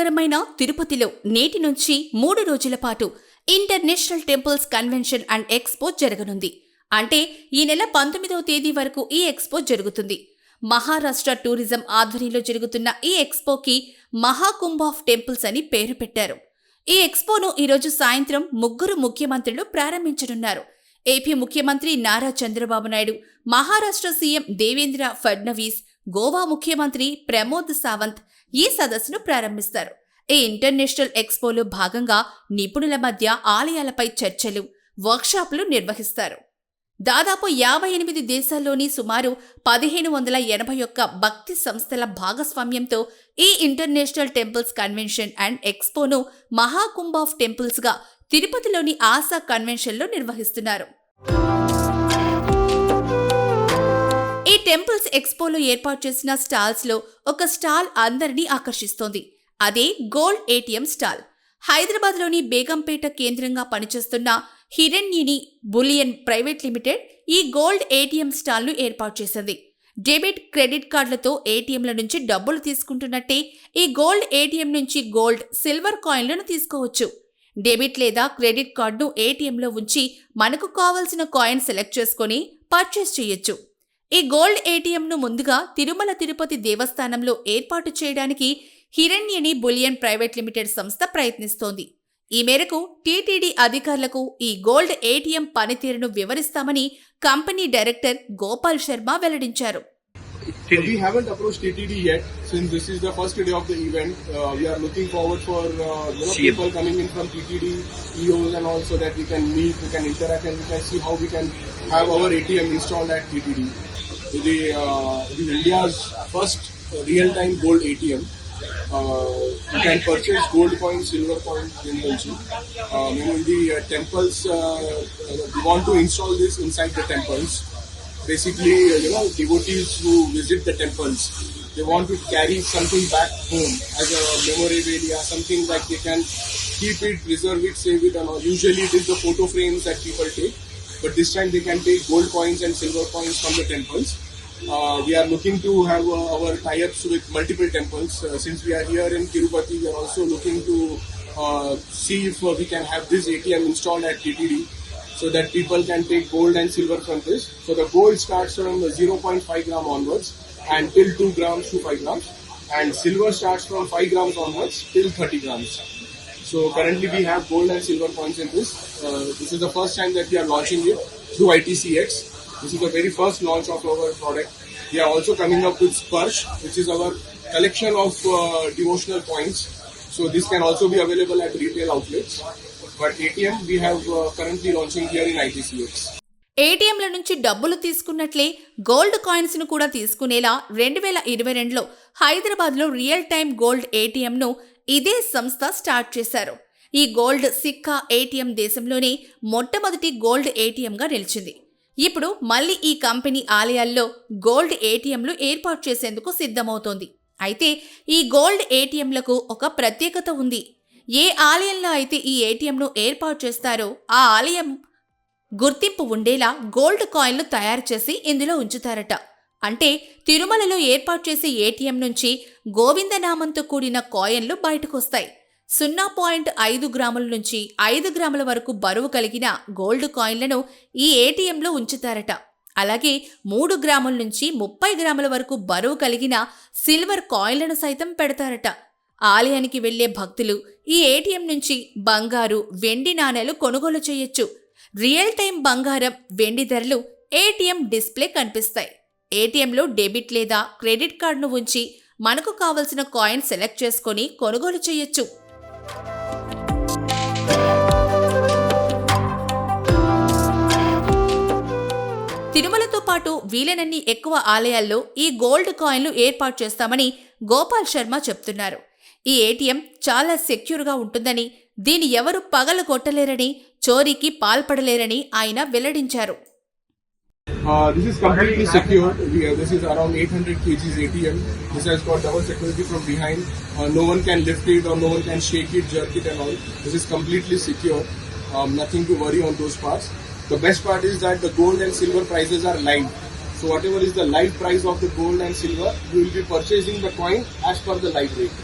నగరమైన తిరుపతిలో నేటి నుంచి 3 రోజుల పాటు international temples convention and expo జరగనుంది. అంటే ఈ నెల 19వ తేదీ వరకు ఈ ఎక్స్పో జరుగుతుంది. మహారాష్ట్ర టూరిజం ఆధ్వర్యంలో జరుగుతున్న ఈ ఎక్స్పోకి మహాకుంభ్ ఆఫ్ టెంపుల్స్ అని పేరు పెట్టారు. ఈ ఎక్స్పోను ఈరోజు సాయంత్రం 3 ముఖ్యమంత్రులు ప్రారంభించనున్నారు. ఏపీ ముఖ్యమంత్రి నారా చంద్రబాబు నాయుడు, మహారాష్ట్ర సీఎం దేవేంద్ర ఫడ్నవీస్, గోవా ముఖ్యమంత్రి ప్రమోద్ సావంత్ ఈ సదస్సును ప్రారంభిస్తారు. ఈ ఇంటర్నేషనల్ ఎక్స్పోలో భాగంగా నిపుణుల మధ్య ఆలయాలపై చర్చలు, వర్క్షాపులు నిర్వహిస్తారు. దాదాపు 58 దేశాల్లోని సుమారు 1581 భక్తి సంస్థల భాగస్వామ్యంతో ఈ ఇంటర్నేషనల్ టెంపుల్స్ కన్వెన్షన్ అండ్ ఎక్స్పోను మహాకుంభ్ ఆఫ్ టెంపుల్స్గా తిరుపతిలోని ఆశా కన్వెన్షన్లో నిర్వహిస్తున్నారు. ఈ టెంపుల్స్ ఎక్స్పోలో ఏర్పాటు చేసిన స్టాల్స్లో ఒక స్టాల్ అందరినీ ఆకర్షిస్తోంది. అదే గోల్డ్ ఏటీఎం స్టాల్. హైదరాబాద్లోని బేగంపేట కేంద్రంగా పనిచేస్తున్న హిరణ్యిని బులియన్ ప్రైవేట్ లిమిటెడ్ ఈ గోల్డ్ ఏటీఎం స్టాల్ను ఏర్పాటు చేసింది. డెబిట్, క్రెడిట్ కార్డులతో ఏటీఎంల నుంచి డబ్బులు తీసుకుంటున్నట్టే ఈ గోల్డ్ ఏటీఎం నుంచి గోల్డ్, సిల్వర్ కాయిన్లను తీసుకోవచ్చు. డెబిట్ లేదా క్రెడిట్ కార్డును ఏటీఎంలో ఉంచి మనకు కావలసిన కాయిన్ సెలెక్ట్ చేసుకుని పర్చేస్ చేయొచ్చు. ఈ గోల్డ్ ఏటీఎంను ముందుగా తిరుమల తిరుపతి దేవస్థానంలో ఏర్పాటు చేయడానికి హిరణ్యిని బులియన్ ప్రైవేట్ లిమిటెడ్ సంస్థ ప్రయత్నిస్తోంది. ఈ మేరకు టీటీడీ అధికారులకు ఈ గోల్డ్ ఏటీఎం పనితీరును వివరిస్తామని కంపెనీ డైరెక్టర్ గోపాల్ శర్మ వెల్లడించారు. We haven't approached TTD yet since this is the first day of the event. We are looking forward for people coming in from TTD, EOs and also that we can meet, we can interact and we can see how we can have our ATM installed at TTD. This is India's first real-time gold ATM. You can purchase gold coins, silver coins in the temples. We want to install this inside the temples. Basically, devotees who visit the temples, they want to carry something back home as a memorabilia, something that they can keep it, preserve it, save it, and all. Usually it is the photo frames that people take, but this time they can take gold coins and silver coins from the temples. We are looking to have our tie-ups with multiple temples. Since we are here in Tirupati, we are also looking to see if we can have this ATM installed at TTD so that people can take gold and silver from this. So the gold starts from 0.5 gram onwards and till 2 grams to 5 grams. And silver starts from 5 grams onwards till 30 grams. So currently we have gold and silver coins in this. This is the first time that we are launching it through ITCX. This is the very first launch of our product. We are also coming up with Sparsh, which is our collection of devotional coins. So this can also be available at retail outlets. But ATM we have currently launching here in ITCX. ఏటీఎంల నుంచి డబ్బులు తీసుకున్నట్లే gold coins ను కూడా తీసుకునేలా 2022లో హైదరాబాద్లో real time gold ఏటీఎంను ఇదే సంస్థ start చేశారు. ఈ గోల్డ్ సిక్కా ఏటీఎం దేశంలోనే మొట్టమొదటి గోల్డ్ ఏటీఎంగా నిలిచింది. ఇప్పుడు మళ్లీ ఈ కంపెనీ ఆలయాల్లో గోల్డ్ ఏటీఎంలు ఏర్పాటు చేసేందుకు సిద్ధమవుతోంది. అయితే ఈ గోల్డ్ ఏటీఎంలకు ఒక ప్రత్యేకత ఉంది. ఏ ఆలయంలో అయితే ఈ ఏటీఎంను ఏర్పాటు చేస్తారో ఆ ఆలయం గుర్తింపు ఉండేలా గోల్డ్ కాయిన్లు తయారు చేసి ఇందులో ఉంచుతారట. అంటే తిరుమలలో ఏర్పాటు చేసే ఏటీఎం నుంచి గోవిందనామంతో కూడిన కాయిన్లు బయటకొస్తాయి. 0.5 గ్రాముల నుంచి 5 గ్రాముల వరకు బరువు కలిగిన గోల్డ్ కాయిన్లను ఈ ఏటీఎంలో ఉంచుతారట. అలాగే 3 గ్రాముల నుంచి 30 గ్రాముల వరకు బరువు కలిగిన సిల్వర్ కాయిన్లను సైతం పెడతారట. ఆలయానికి వెళ్లే భక్తులు ఈ ఏటీఎం నుంచి బంగారు, వెండి నాణేలు కొనుగోలు చేయొచ్చు. రియల్ టైం బంగారం, వెండి ధరలు ఏటీఎం డిస్ప్లే కనిపిస్తాయి. ఏటీఎంలో డెబిట్ లేదా క్రెడిట్ కార్డును ఉంచి మనకు కావలసిన కాయిన్ సెలెక్ట్ చేసుకుని కొనుగోలు చేయొచ్చు. తిరుమలతో పాటు వీలైనన్ని ఎక్కువ ఆలయాల్లో ఈ గోల్డ్ కాయిన్లు ఏర్పాటు చేస్తామని గోపాల్ శర్మ చెప్తున్నారు. ఈ ఏటీఎం చాలా సెక్యూర్గా ఉంటుందని, దీని ఎవరు పగలగొట్టలేరని, చోరీకి పాల్పడలేరని ఆయన వెల్లడించారు. This is completely secure. This is around 800 kgs ATM. This has got double security from behind. No one can lift it or no one can shake it, jerk it and all. This is completely secure. Nothing to worry on those parts. The best part is that the gold and silver prices are live. So whatever is the live price of the gold and silver, you will be purchasing the coin as per the live rate.